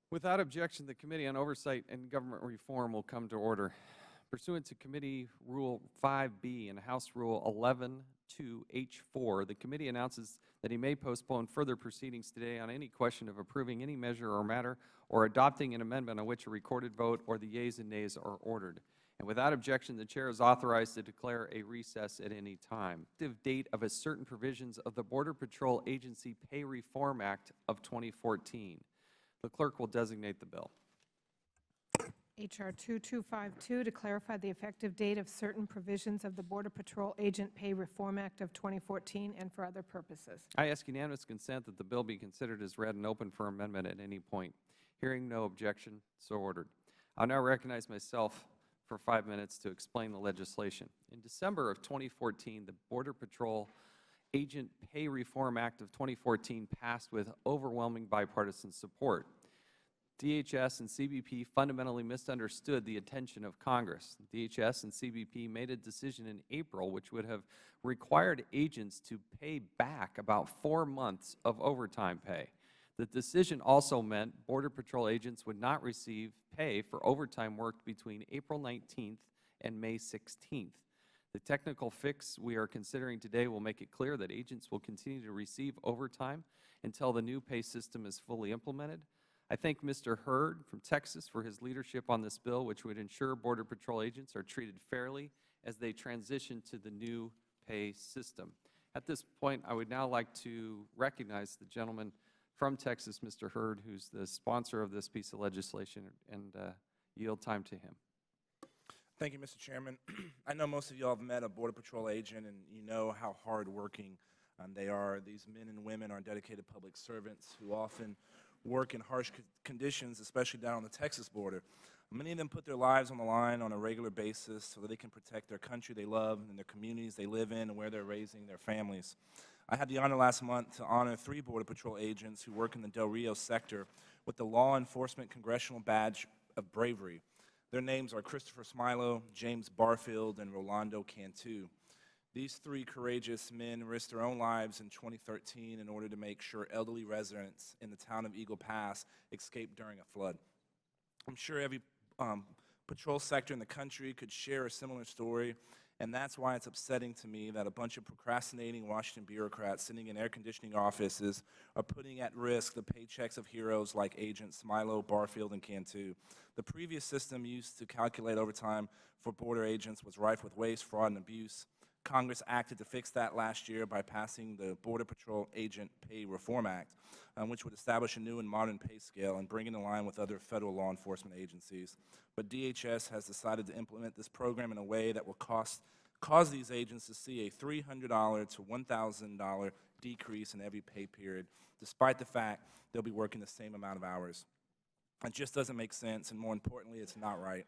Without objection, the Committee on Oversight and Government Reform will come to order. Pursuant to Committee Rule 5B and House Rule 11-2H4, the committee announces that he may postpone further proceedings today on any question of approving any measure or matter or adopting an amendment on which a recorded vote or the yeas and nays are ordered. And without objection, the Chair is authorized to declare a recess at any time. Effective date of a certain provisions of the Border Patrol Agency Pay Reform Act of 2014. The clerk will designate the bill. H.R. 2252, to clarify the effective date of certain provisions of the Border Patrol Agent Pay Reform Act of 2014 and for other purposes. I ask unanimous consent that the bill be considered as read and open for amendment at any point. Hearing no objection, so ordered. I'll now recognize myself for 5 minutes to explain the legislation. In December of 2014, the Border Patrol Agent Pay Reform Act of 2014 passed with overwhelming bipartisan support. DHS and CBP fundamentally misunderstood the intention of Congress. DHS and CBP made a decision in April which would have required agents to pay back about 4 months of overtime pay. The decision also meant Border Patrol agents would not receive pay for overtime worked between April 19th and May 16th. The technical fix we are considering today will make it clear that agents will continue to receive overtime until the new pay system is fully implemented. I thank Mr. Hurd from Texas for his leadership on this bill, which would ensure Border Patrol agents are treated fairly as they transition to the new pay system. At this point, I would now like to recognize the gentleman from Texas, Mr. Hurd, who's the sponsor of this piece of legislation, and yield time to him. Thank you, Mr. Chairman. I know most of you all have met a Border Patrol agent, and you know how hard-working they are. These men and women are dedicated public servants who often work in harsh conditions, especially down on the Texas border. Many of them put their lives on the line on a regular basis so that they can protect their country they love and their communities they live in and where they're raising their families. I had the honor last month to honor 3 Border Patrol agents who work in the Del Rio sector with the Law Enforcement Congressional Badge of Bravery. Their names are Christopher Smilo, James Barfield, and Rolando Cantu. These 3 courageous men risked their own lives in 2013 in order to make sure elderly residents in the town of Eagle Pass escaped during a flood. I'm sure every patrol sector in the country could share a similar story, and that's why it's upsetting to me that a bunch of procrastinating Washington bureaucrats sitting in air conditioning offices are putting at risk the paychecks of heroes like Agents Smilo, Barfield, and Cantu. The previous system used to calculate overtime for border agents was rife with waste, fraud, and abuse. Congress acted to fix that last year by passing the Border Patrol Agent Pay Reform Act, which would establish a new and modern pay scale and bring it in line with other federal law enforcement agencies. But DHS has decided to implement this program in a way that will cause these agents to see a $300 to $1,000 decrease in every pay period, despite the fact they'll be working the same amount of hours. It just doesn't make sense, and more importantly, it's not right.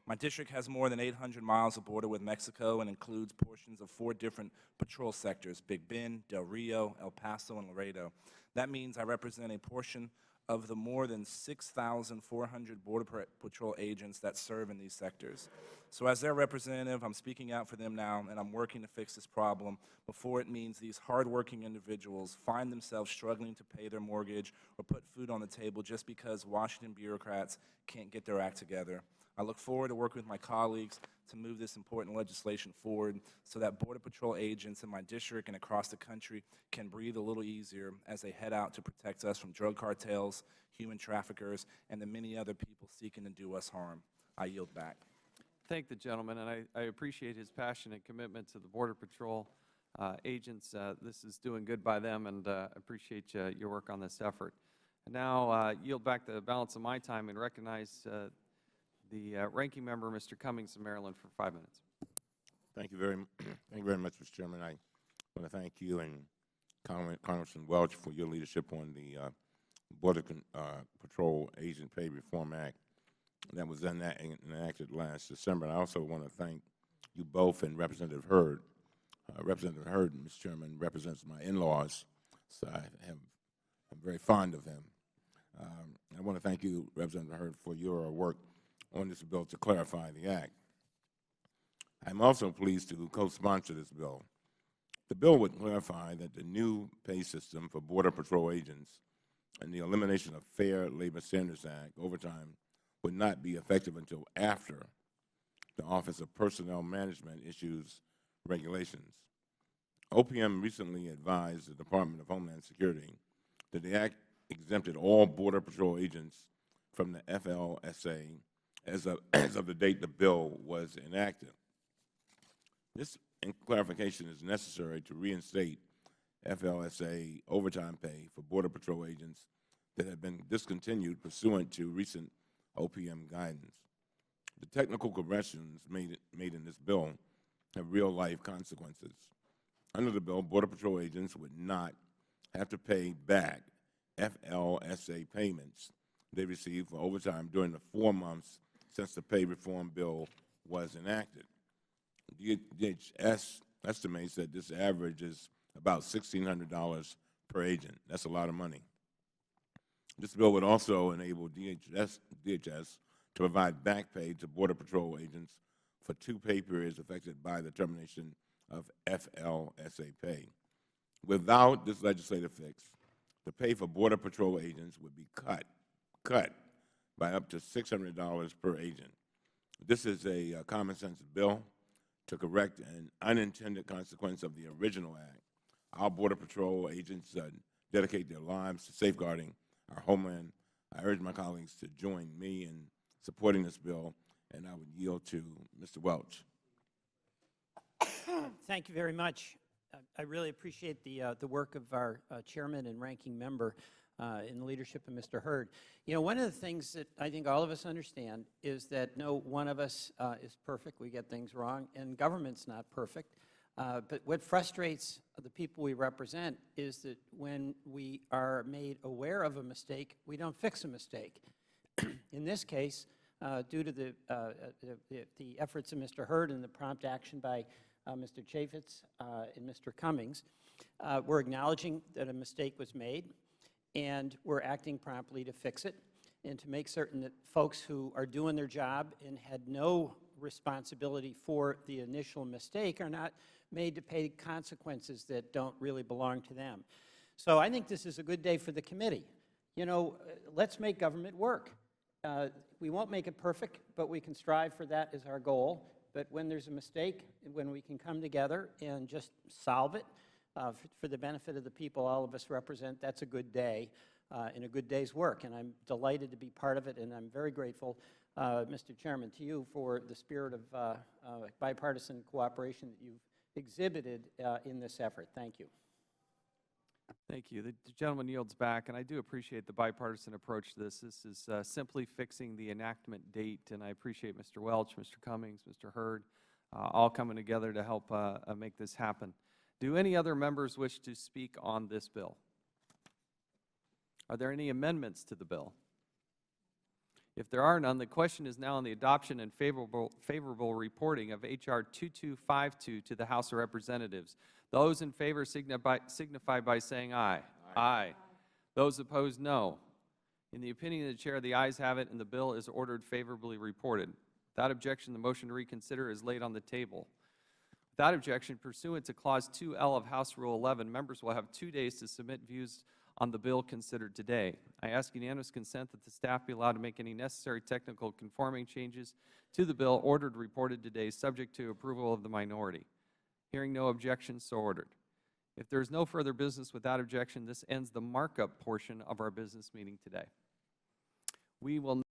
My district has more than 800 miles of border with Mexico and includes portions of 4 different patrol sectors: Big Bend, Del Rio, El Paso, and Laredo. That means I represent a portion of the more than 6,400 Border Patrol agents that serve in these sectors. So as their representative, I'm speaking out for them now, and I'm working to fix this problem before it means these hardworking individuals find themselves struggling to pay their mortgage or put food on the table just because Washington bureaucrats can't get their act together. I look forward to working with my colleagues to move this important legislation forward so that Border Patrol agents in my district and across the country can breathe a little easier as they head out to protect us from drug cartels, human traffickers, and the many other people seeking to do us harm. I yield back. Thank the gentleman, and I appreciate his passion and commitment to the Border Patrol agents. This is doing good by them, and appreciate your work on this effort. And now yield back the balance of my time and recognize the ranking member, Mr. Cummings of Maryland, for 5 minutes. Thank you very much, Mr. Chairman. I want to thank you and Congressman Welch for your leadership on the Border Patrol Agent Pay Reform Act that was enacted last December. And I also want to thank you both and Representative Hurd. Representative Hurd, Mr. Chairman, represents my in-laws, so I'm very fond of him. I want to thank you, Representative Hurd, for your work on this bill to clarify the Act. I'm also pleased to co-sponsor this bill. The bill would clarify that the new pay system for Border Patrol agents and the Elimination of Fair Labor Standards Act, overtime would not be effective until after the Office of Personnel Management issues regulations. OPM recently advised the Department of Homeland Security that the Act exempted all Border Patrol agents from the FLSA as of the date the bill was enacted. This clarification is necessary to reinstate FLSA overtime pay for Border Patrol agents that have been discontinued pursuant to recent OPM guidance. The technical corrections made in this bill have real-life consequences. Under the bill, Border Patrol agents would not have to pay back FLSA payments they received for overtime during the 4 months since the pay reform bill was enacted. DHS estimates that this average is about $1,600 per agent. That's a lot of money. This bill would also enable DHS to provide back pay to Border Patrol agents for 2 pay periods affected by the termination of FLSA pay. Without this legislative fix, the pay for Border Patrol agents would be cut by up to $600 per agent. This is a common-sense bill to correct an unintended consequence of the original act. Our Border Patrol agents dedicate their lives to safeguarding our homeland. I urge my colleagues to join me in supporting this bill, and I would yield to Mr. Welch. Thank you very much. I really appreciate the work of our chairman and ranking member in the leadership of Mr. Hurd. You know, one of the things that I think all of us understand is that no one of us is perfect. We get things wrong, and government's not perfect. But what frustrates the people we represent is that when we are made aware of a mistake, we don't fix a mistake. In this case, due to the efforts of Mr. Hurd and the prompt action by Mr. Chaffetz and Mr. Cummings, we're acknowledging that a mistake was made, and we're acting promptly to fix it and to make certain that folks who are doing their job and had no responsibility for the initial mistake are not made to pay consequences that don't really belong to them. So I think this is a good day for the committee. You know, let's make government work. We won't make it perfect, but we can strive for that as our goal. But when there's a mistake, when we can come together and just solve it for the benefit of the people all of us represent, that's a good day and a good day's work. And I'm delighted to be part of it, and I'm very grateful, Mr. Chairman, to you for the spirit of bipartisan cooperation that you've exhibited in this effort. Thank you. Thank you. The gentleman yields back, and I do appreciate the bipartisan approach to this. This is simply fixing the enactment date, and I appreciate Mr. Welch, Mr. Cummings, Mr. Hurd, all coming together to help make this happen. Do any other members wish to speak on this bill? Are there any amendments to the bill? If there are none, the question is now on the adoption and favorable reporting of H.R. 2252 to the House of Representatives. Those in favor signify by saying aye. Aye. Those opposed, no. In the opinion of the Chair, the ayes have it, and the bill is ordered favorably reported. Without objection, the motion to reconsider is laid on the table. Without objection, pursuant to Clause 2L of House Rule 11, members will have 2 days to submit views on the bill considered today. I ask unanimous consent that the staff be allowed to make any necessary technical conforming changes to the bill ordered reported today, subject to approval of the minority. Hearing no objection, so ordered. If there is no further business without objection, this ends the markup portion of our business meeting today. We will